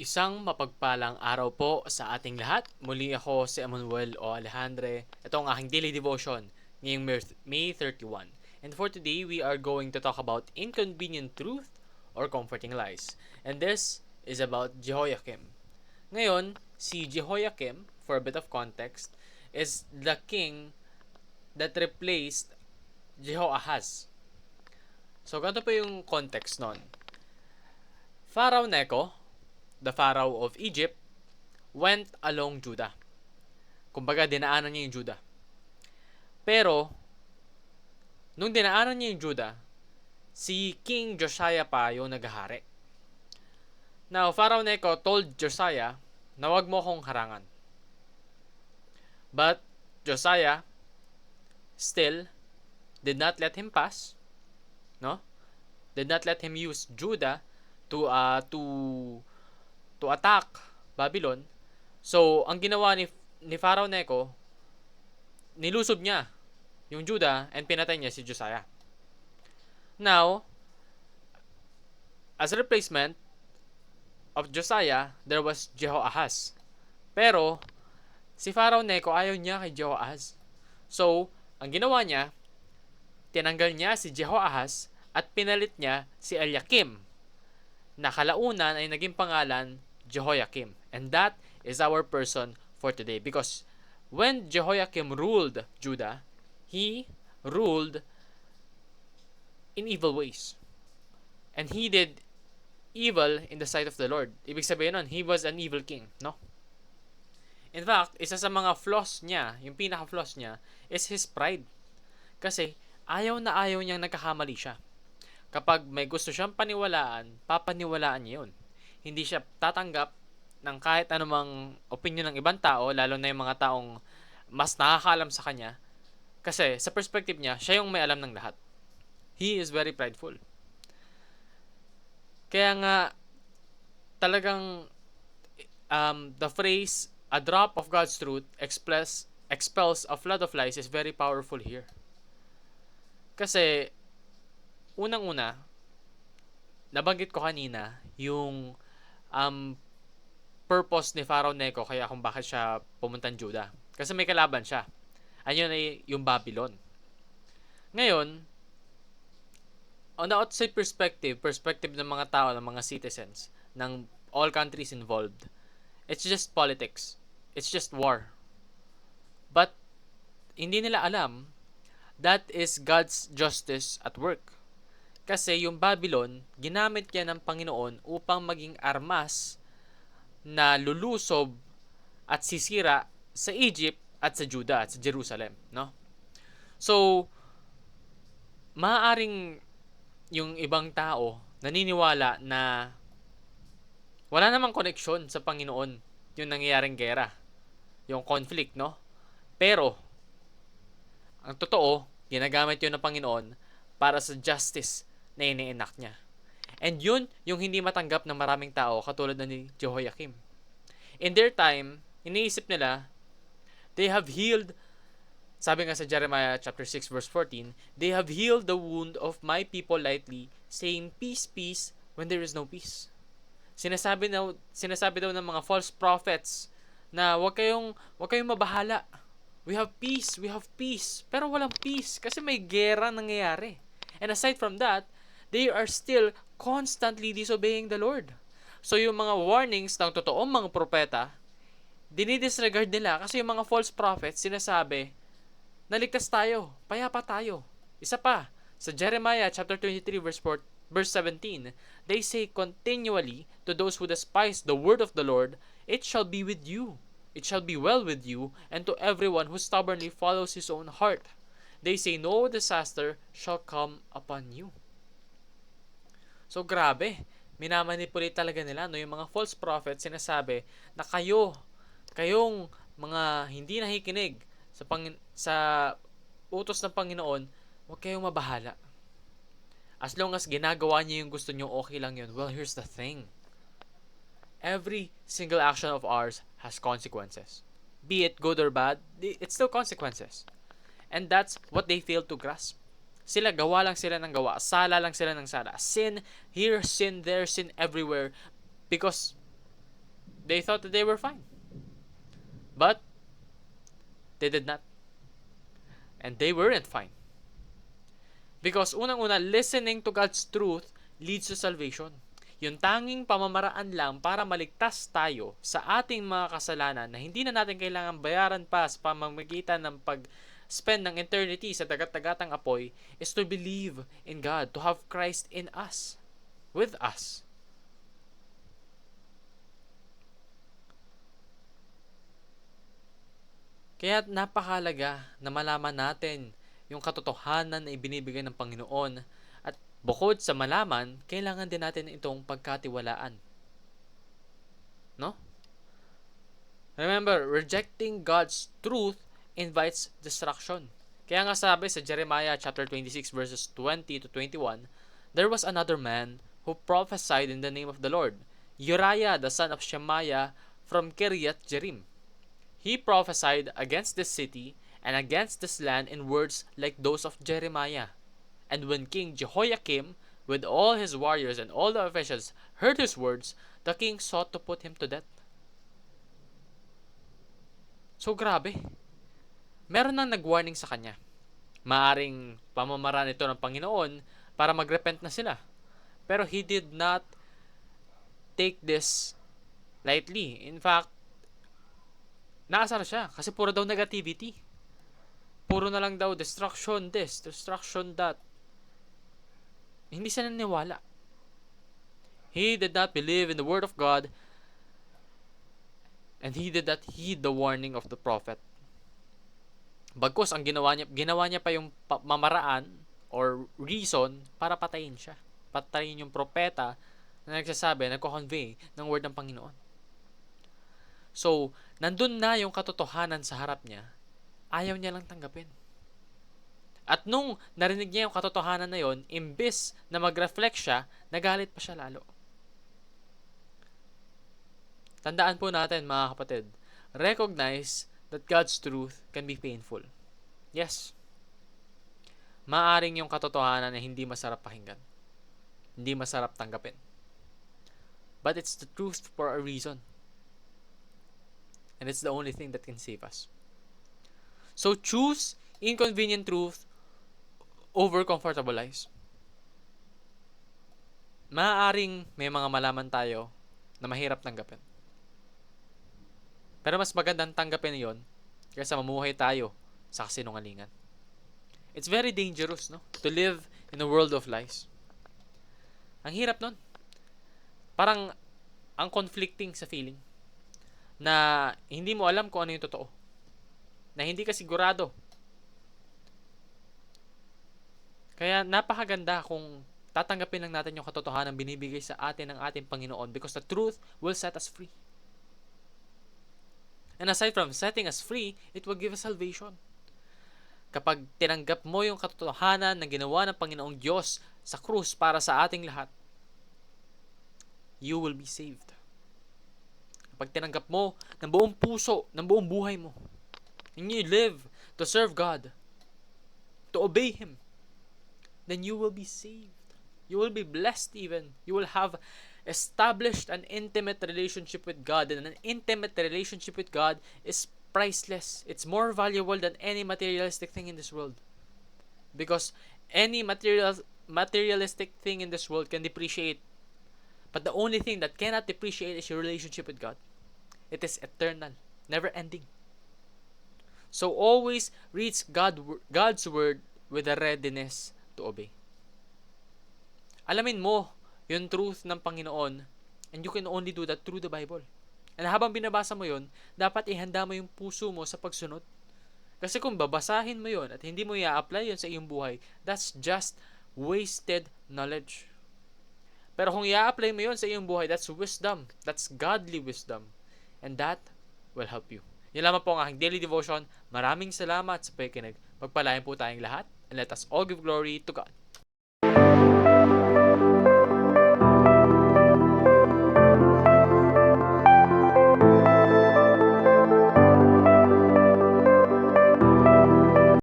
Isang mapagpalang araw po sa ating lahat. Muli ako si Emmanuel o Alejandre. Ito ang aking daily devotion ngayong May 31. And for today, we are going to talk about inconvenient truth or comforting lies. And this is about Jehoiakim. Ngayon, si Jehoiakim, for a bit of context, is the king that replaced Jehoahaz. So, ganito po yung context nun. Pharaoh Necho, the Pharaoh of Egypt, went along Judah. Kumbaga, dinaanan niya yung Judah. Pero, nung dinaanan niya yung Judah, si King Josiah pa yung naghahari. Now, Pharaoh Necho told Josiah na wag mo akong harangan. But, Josiah still did not let him pass, no? Did not let him use Judah to attack Babylon. So, ang ginawa ni Pharaoh Necho, nilusob niya yung Judah and pinatay niya si Josiah. Now, as a replacement of Josiah, there was Jehoahaz. Pero, si Pharaoh Necho ayaw niya kay Jehoahaz. So, ang ginawa niya, tinanggal niya si Jehoahaz at pinalit niya si Eliakim, na kalaunan ay naging pangalan Jehoiakim. And that is our person for today. Because when Jehoiakim ruled Judah, he ruled in evil ways. And he did evil in the sight of the Lord. Ibig sabihin nun, he was an evil king, no? In fact, isa sa mga flaws niya, yung pinaka-flaws niya, is his pride. Kasi ayaw na ayaw niyang nagkakamali siya. Kapag may gusto siyang paniwalaan, papaniwalaan niya yun. Hindi siya tatanggap ng kahit anumang opinion ng ibang tao, lalo na yung mga taong mas nakakaalam sa kanya. Kasi sa perspective niya, siya yung may alam ng lahat. He is very prideful. Kaya nga, talagang the phrase, a drop of God's truth expels a flood of lies is very powerful here. Kasi, unang-una, nabanggit ko kanina yung purpose ni Pharaoh Necho kaya kung bakit siya pumuntan Judah. Kasi may kalaban siya. Ayun ay yung Babylon. Ngayon, on the outside perspective ng mga tao, ng mga citizens, ng all countries involved, it's just politics. It's just war. But, hindi nila alam, that is God's justice at work. Kasi yung Babylon, ginamit yan ng Panginoon upang maging armas na lulusob at sisira sa Egypt at sa Judah at sa Jerusalem, no? So, maaaring yung ibang tao naniniwala na wala namang koneksyon sa Panginoon yung nangyayaring gera, yung conflict, no? Pero, ang totoo, ginagamit yun ng Panginoon para sa justice na iniinak niya. And yun yung hindi matanggap ng maraming tao katulad na ni Jehoiakim. In their time, iniisip nila, they have healed, sabi nga sa Jeremiah chapter 6 verse 14, they have healed the wound of my people lightly, saying peace, peace, when there is no peace. Sinasabi daw ng mga false prophets na wag kayong mabahala. We have peace. Pero walang peace kasi may gera nangyayari. And aside from that, they are still constantly disobeying the Lord. So yung mga warnings ng totoong mga propeta, dinidisregard nila kasi yung mga false prophets sinasabi, naligtas tayo, payapa tayo. Isa pa, sa Jeremiah chapter 23 verse 17, they say continually to those who despise the word of the Lord, it shall be with you. It shall be well with you, and to everyone who stubbornly follows his own heart. They say no disaster shall come upon you. So grabe, minamanipulate talaga nila, no? Yung mga false prophets sinasabi na kayong mga hindi nakikinig sa utos ng Panginoon, huwag kayong mabahala. As long as ginagawa niyo yung gusto niyo, okay lang yun. Well, here's the thing. Every single action of ours has consequences. Be it good or bad, it's still consequences. And that's what they fail to grasp. Gawa lang sila ng gawa. Sala lang sila ng sala. Sin here, sin there, sin everywhere. Because They thought that they were fine. But they did not. And they weren't fine. Because unang-una, listening to God's truth leads to salvation. Yung tanging pamamaraan lang para maligtas tayo sa ating mga kasalanan na hindi na natin kailangan bayaran pa sa pamamagitan ng pag-spend ng eternity sa dagat-dagatang apoy is to believe in God, to have Christ in us, with us. Kaya napakahalaga na malaman natin yung katotohanan na ibinibigay ng Panginoon. At bukod sa malaman, kailangan din natin itong pagkatiwalaan. No? Remember, rejecting God's truth invites destruction. Kaya nga sabi sa Jeremiah chapter 26 verses 20 to 21, there was another man who prophesied in the name of the Lord, Uriah the son of Shemaiah from Kiriath Jearim. He prophesied against this city and against this land in words like those of Jeremiah. And when King Jehoiakim, with all his warriors and all the officials, heard his words, the king sought to put him to death. So grabe. Meron nang nag-warning sa kanya. Maaring pamamaraan ito ng Panginoon para mag-repent na sila. Pero he did not take this lightly. In fact, naasar siya kasi puro daw negativity. Puro na lang daw destruction this, destruction that. Hindi siya naniwala. He did not believe in the word of God, and he did not heed the warning of the prophet. Bagkus ang ginawa niya pa yung mamaraan or reason para patayin siya. Patayin yung propeta na nagsasabi, nagko-convey ng word ng Panginoon. So, nandun na yung katotohanan sa harap niya, ayaw niya lang tanggapin. At nung narinig niya yung katotohanan na yon, imbis na mag-reflect siya, nagalit pa siya lalo. Tandaan po natin mga kapatid, recognize that God's truth can be painful. Yes. Maaring yung katotohanan na hindi masarap pakinggan. Hindi masarap tanggapin. But it's the truth for a reason. And it's the only thing that can save us. So choose inconvenient truth over comfortable lies. Maaaring may mga malaman tayo na mahirap tanggapin. Pero mas magandang tanggapin yon kaysa mamuhay tayo sa kasinungalingan. It's very dangerous, no? To live in a world of lies. Ang hirap nun. Parang ang conflicting sa feeling na hindi mo alam kung ano yung totoo. Na hindi ka sigurado. Kaya napakaganda kung tatanggapin lang natin yung katotohanan binibigay sa atin ng ating Panginoon because the truth will set us free. And aside from setting us free, it will give us salvation. Kapag tinanggap mo yung katotohanan na ginawa ng Panginoong Diyos sa krus para sa ating lahat, you will be saved. Kapag tinanggap mo ng buong puso, ng buong buhay mo, and you live to serve God, to obey Him, then you will be saved. You will be blessed even. You will have established an intimate relationship with God, and an intimate relationship with God is priceless. It's more valuable than any materialistic thing in this world. Because any materialistic thing in this world can depreciate. But the only thing that cannot depreciate is your relationship with God. It is eternal, never ending. So always read God's word with a readiness to obey. Alamin mo yung truth ng Panginoon, and you can only do that through the Bible. And habang binabasa mo yun, dapat ihanda mo yung puso mo sa pagsunod. Kasi kung babasahin mo yun at hindi mo i-apply yun sa iyong buhay, that's just wasted knowledge. Pero kung i-apply mo yun sa iyong buhay, that's wisdom. That's godly wisdom. And that will help you. Yan lamang po ang aking daily devotion. Maraming salamat sa pakikinig. Pagpalain po tayong lahat, and let us all give glory to God.